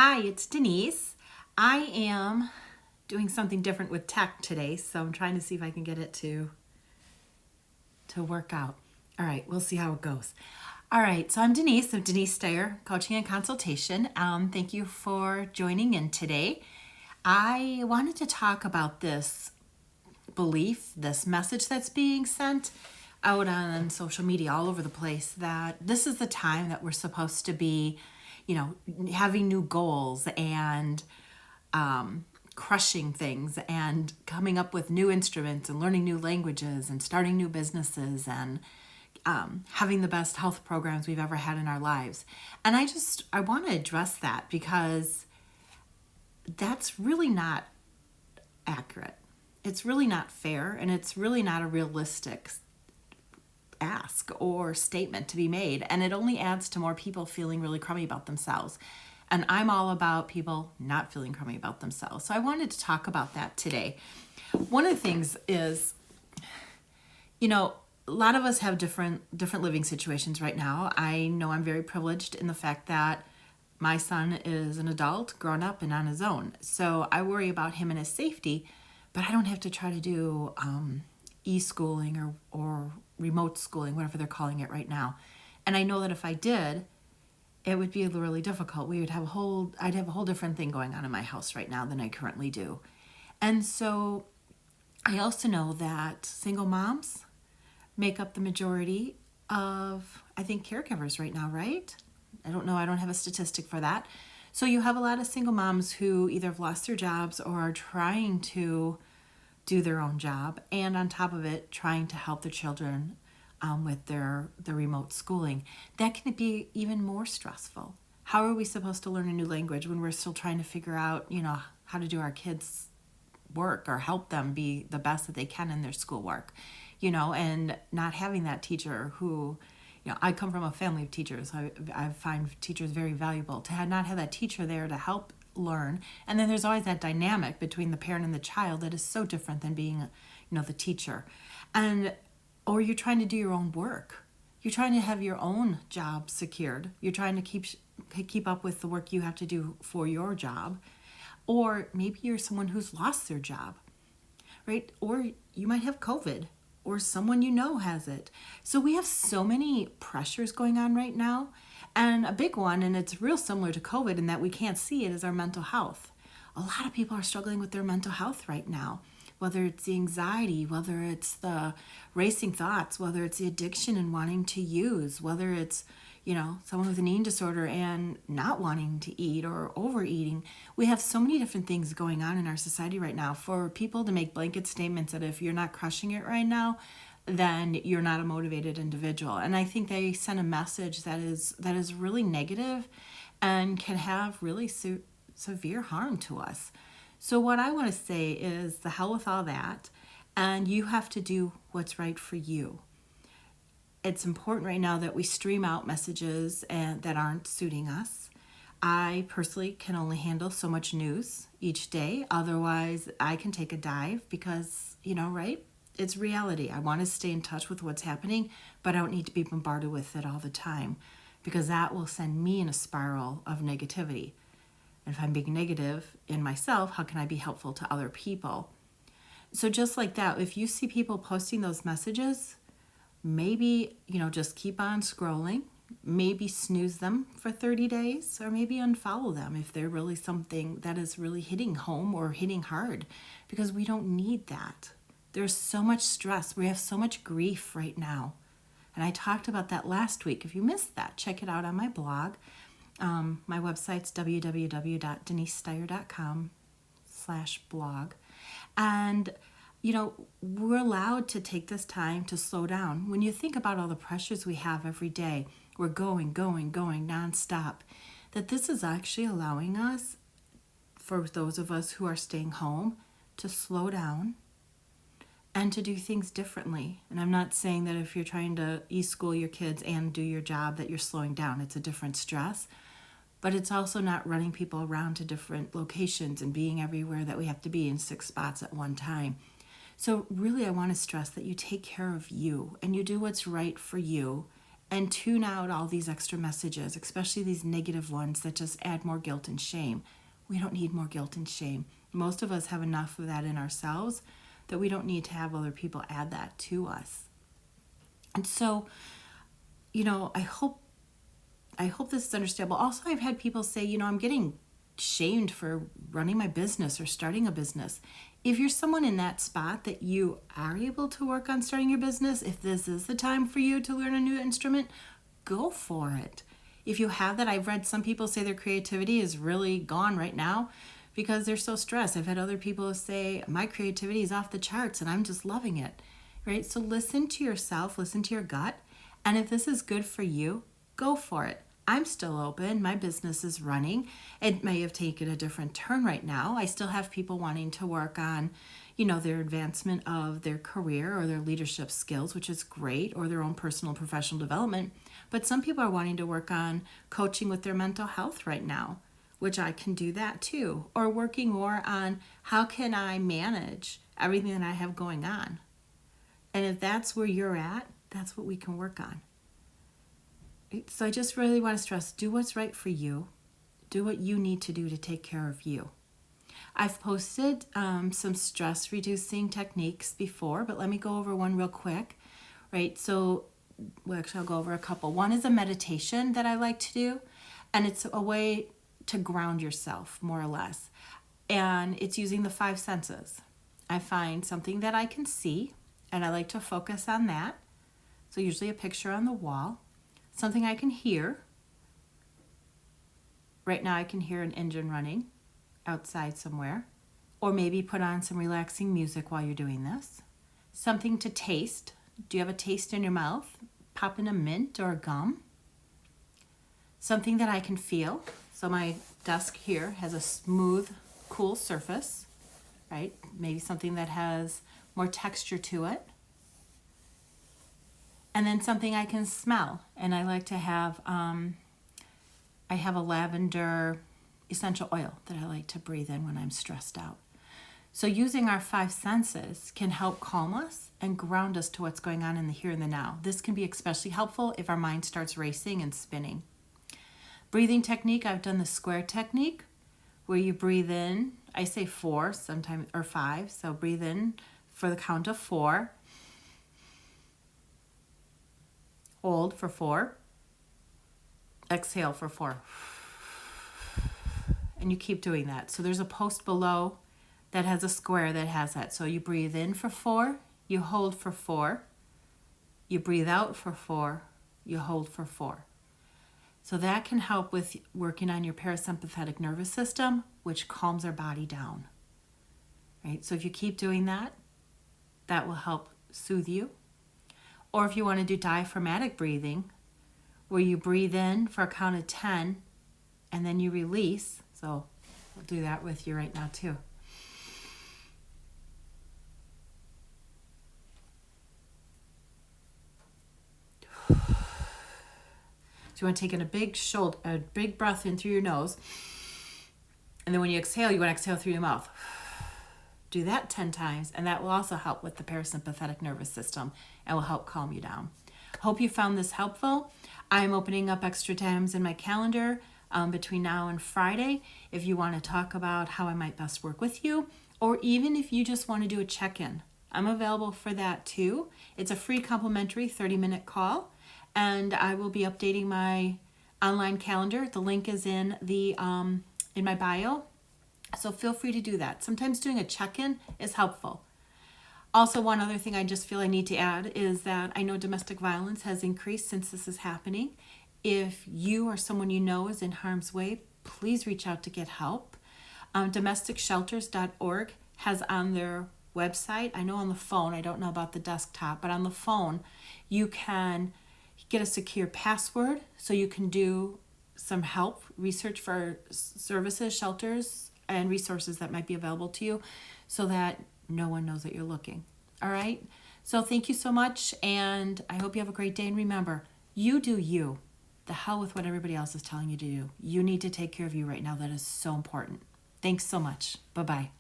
Hi, it's Denise. I am doing something different with tech today, so I'm trying to see if I can get it to work out. All right, we'll see how it goes. All right, so I'm Denise of Denise Steyer Coaching and Consultation. Thank you for joining in today. I wanted to talk about this belief, this message that's being sent out on social media all over the place that this is the time that we're supposed to be, having new goals and crushing things and coming up with new instruments and learning new languages and starting new businesses and having the best health programs we've ever had in our lives. And I want to address that because that's really not accurate. It's really not fair, and it's really not a realistic ask or statement to be made. And it only adds to more people feeling really crummy about themselves. And I'm all about people not feeling crummy about themselves. So I wanted to talk about that today. One of the things is, a lot of us have different living situations right now. I know I'm very privileged in the fact that my son is an adult, grown up, and on his own. So I worry about him and his safety, but I don't have to try to do e-schooling or remote schooling, whatever they're calling it right now. And I know that if I did, it would be really difficult. I'd have a whole different thing going on in my house right now than I currently do. And so I also know that single moms make up the majority of, I think, caregivers right now, right? I don't know. I don't have a statistic for that. So you have a lot of single moms who either have lost their jobs or are trying to do their own job, and on top of it, trying to help their children with their remote schooling. That can be even more stressful. How are we supposed to learn a new language when we're still trying to figure out, how to do our kids' work or help them be the best that they can in their schoolwork, and not having that teacher who, I come from a family of teachers. I find teachers very valuable. To not have that teacher there to help learn. And then there's always that dynamic between the parent and the child that is so different than being, the teacher. Or you're trying to do your own work. You're trying to have your own job secured. You're trying to keep up with the work you have to do for your job. Or maybe you're someone who's lost their job, right? Or you might have COVID, or someone has it. So we have so many pressures going on right now. And a big one, and it's real similar to COVID in that we can't see it, is our mental health. A lot of people are struggling with their mental health right now, whether it's the anxiety, whether it's the racing thoughts, whether it's the addiction and wanting to use, whether it's, someone with an eating disorder and not wanting to eat or overeating. We have so many different things going on in our society right now for people to make blanket statements that if you're not crushing it right now, then you're not a motivated individual. And I think they send a message that is really negative and can have really severe harm to us. So what I want to say is the hell with all that, and you have to do what's right for you. It's important right now that we stream out messages that aren't suiting us. I personally can only handle so much news each day. Otherwise, I can take a dive because, right? It's reality. I want to stay in touch with what's happening, but I don't need to be bombarded with it all the time because that will send me in a spiral of negativity. And if I'm being negative in myself, how can I be helpful to other people? So just like that, if you see people posting those messages, maybe, just keep on scrolling, maybe snooze them for 30 days, or maybe unfollow them if they're really something that is really hitting home or hitting hard, because we don't need that. There's so much stress. We have so much grief right now. And I talked about that last week. If you missed that, check it out on my blog. My website's www.denisesteyer.com/blog. And we're allowed to take this time to slow down. When you think about all the pressures we have every day, we're going nonstop, that this is actually allowing us, for those of us who are staying home, to slow down and to do things differently. And I'm not saying that if you're trying to e-school your kids and do your job that you're slowing down. It's a different stress. But it's also not running people around to different locations and being everywhere that we have to be in 6 spots at one time. So really, I want to stress that you take care of you and you do what's right for you and tune out all these extra messages, especially these negative ones that just add more guilt and shame. We don't need more guilt and shame. Most of us have enough of that in ourselves that we don't need to have other people add that to us. And so, I hope this is understandable. Also, I've had people say, I'm getting shamed for running my business or starting a business. If you're someone in that spot that you are able to work on starting your business, if this is the time for you to learn a new instrument, go for it. If you have that, I've read some people say their creativity is really gone right now because they're so stressed. I've had other people say, my creativity is off the charts and I'm just loving it, right? So listen to yourself, listen to your gut. And if this is good for you, go for it. I'm still open. My business is running. It may have taken a different turn right now. I still have people wanting to work on, their advancement of their career or their leadership skills, which is great, or their own personal and professional development. But some people are wanting to work on coaching with their mental health right now, which I can do that too, or working more on how can I manage everything that I have going on. And if that's where you're at, that's what we can work on. So I just really want to stress, do what's right for you. Do what you need to do to take care of you. I've posted some stress reducing techniques before, but let me go over one real quick, right? So, actually I'll go over a couple. One is a meditation that I like to do, and it's a way to ground yourself, more or less. And it's using the 5 senses. I find something that I can see, and I like to focus on that. So usually a picture on the wall. Something I can hear. Right now I can hear an engine running outside somewhere. Or maybe put on some relaxing music while you're doing this. Something to taste. Do you have a taste in your mouth? Pop in a mint or a gum. Something that I can feel. So my desk here has a smooth, cool surface, right? Maybe something that has more texture to it. And then something I can smell. And I like to have, I have a lavender essential oil that I like to breathe in when I'm stressed out. So using our 5 senses can help calm us and ground us to what's going on in the here and the now. This can be especially helpful if our mind starts racing and spinning. Breathing technique, I've done the square technique where you breathe in, I say 4 sometimes, or 5. So breathe in for the count of 4. Hold for 4. Exhale for 4. And you keep doing that. So there's a post below that has a square that has that. So you breathe in for 4, you hold for 4, you breathe out for 4, you hold for 4. So that can help with working on your parasympathetic nervous system, which calms our body down. Right? So if you keep doing that, that will help soothe you. Or if you want to do diaphragmatic breathing, where you breathe in for a count of 10 and then you release. So I'll do that with you right now too. So you want to take in a big breath in through your nose. And then when you exhale, you want to exhale through your mouth. Do that 10 times, and that will also help with the parasympathetic nervous system and will help calm you down. Hope you found this helpful. I'm opening up extra times in my calendar between now and Friday if you want to talk about how I might best work with you, or even if you just want to do a check-in. I'm available for that too. It's a free complimentary 30-minute call, and I will be updating my online calendar. The link is in my bio. So feel free to do that. Sometimes doing a check-in is helpful. Also, one other thing I just feel I need to add is that I know domestic violence has increased since this is happening. If you or someone you know is in harm's way, please reach out to get help. DomesticShelters.org has on their website, I know on the phone, I don't know about the desktop, but on the phone, you can get a secure password so you can do some help, research for services, shelters, and resources that might be available to you so that no one knows that you're looking. All right? So thank you so much, and I hope you have a great day. And remember, you do you. The hell with what everybody else is telling you to do. You need to take care of you right now. That is so important. Thanks so much. Bye-bye.